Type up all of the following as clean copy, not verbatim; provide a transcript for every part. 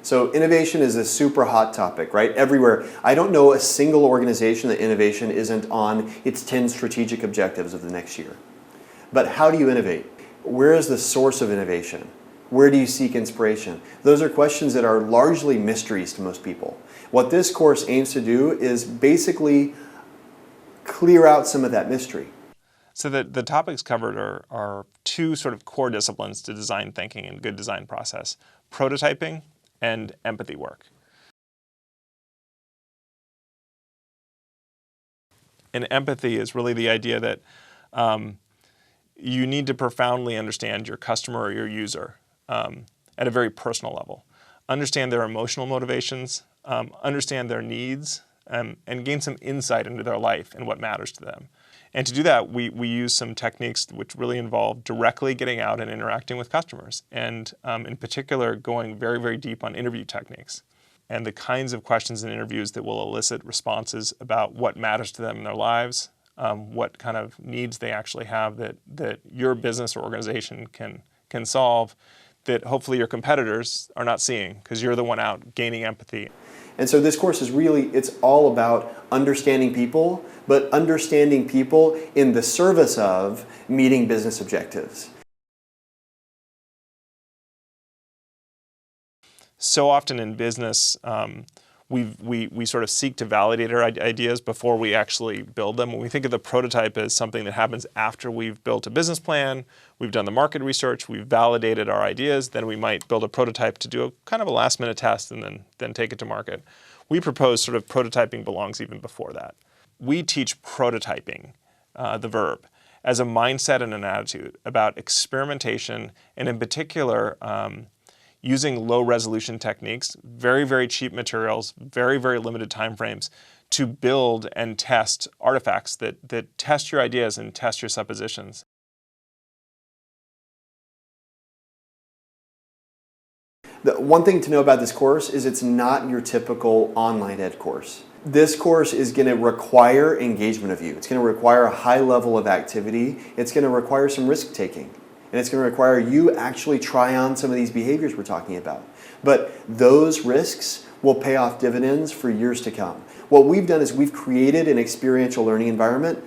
So innovation is a super hot topic, right? Everywhere. I don't know a single organization that innovation isn't on its 10 strategic objectives of the next year. But how do you innovate? Where is the source of innovation? Where do you seek inspiration? Those are questions that are largely mysteries to most people. What this course aims to do is basically clear out some of that mystery. So the topics covered are two sort of core disciplines to design thinking and good design process: prototyping and empathy work. And empathy is really the idea that you need to profoundly understand your customer or your user at a very personal level. Understand their emotional motivations, understand their needs, and gain some insight into their life and what matters to them. And to do that, we use some techniques which really involve directly getting out and interacting with customers, and in particular going very, very deep on interview techniques and the kinds of questions in interviews that will elicit responses about what matters to them in their lives, what kind of needs they actually have that your business or organization can solve, that hopefully your competitors are not seeing because you're the one out gaining empathy. And so this course is really, it's all about understanding people, but understanding people in the service of meeting business objectives. So often in business, we sort of seek to validate our ideas before we actually build them. When we think of the prototype as something that happens after we've built a business plan, we've done the market research, we've validated our ideas, then we might build a prototype to do a kind of a last minute test and then take it to market. We propose sort of prototyping belongs even before that. We teach prototyping, the verb, as a mindset and an attitude about experimentation, and in particular, using low-resolution techniques, very, very cheap materials, very, very limited timeframes to build and test artifacts that test your ideas and test your suppositions. The one thing to know about this course is it's not your typical online ed course. This course is going to require engagement of you. It's going to require a high level of activity. It's going to require some risk-taking. And it's going to require you actually try on some of these behaviors we're talking about. But those risks will pay off dividends for years to come. What we've done is we've created an experiential learning environment.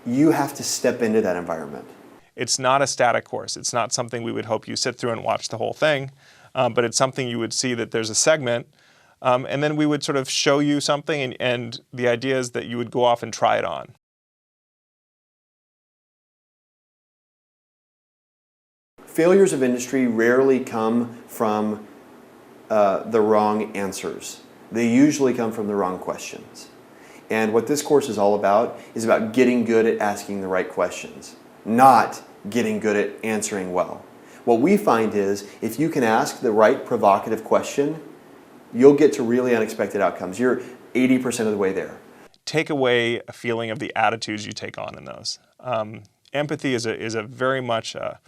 You have to step into that environment. It's not a static course. It's not something we would hope you sit through and watch the whole thing, but it's something you would see that there's a segment, and then we would sort of show you something, and the idea is that you would go off and try it on. Failures of industry rarely come from the wrong answers. They usually come from the wrong questions. And what this course is all about is about getting good at asking the right questions, not getting good at answering well. What we find is if you can ask the right provocative question, you'll get to really unexpected outcomes. You're 80% of the way there. Take away a feeling of the attitudes you take on in those. Empathy is a very much a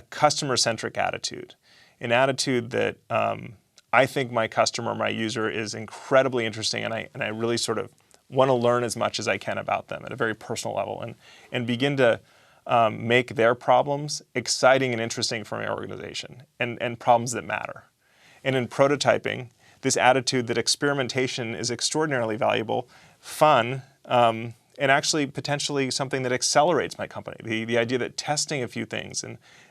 customer-centric attitude, an attitude that I think my customer, my user, is incredibly interesting, and I really sort of want to learn as much as I can about them at a very personal level, and begin to make their problems exciting and interesting for my organization, and problems that matter. And in prototyping, this attitude that experimentation is extraordinarily valuable, fun, and actually potentially something that accelerates my company. The idea that testing a few things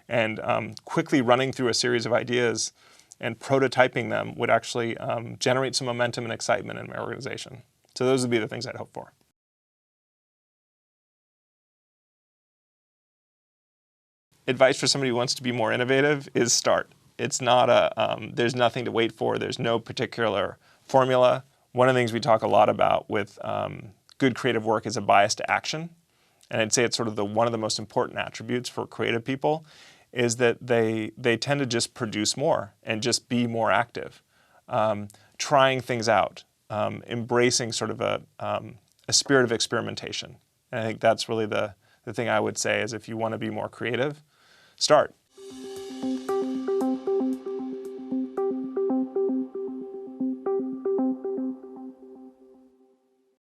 and quickly running through a series of ideas and prototyping them would actually generate some momentum and excitement in my organization. So those would be the things I'd hope for. Advice for somebody who wants to be more innovative is start. It's not there's nothing to wait for. There's no particular formula. One of the things we talk a lot about with good creative work is a bias to action. And I'd say it's sort of one of the most important attributes for creative people is that they tend to just produce more and just be more active, trying things out, embracing sort of a spirit of experimentation. And I think that's really the thing I would say is if you want to be more creative, start.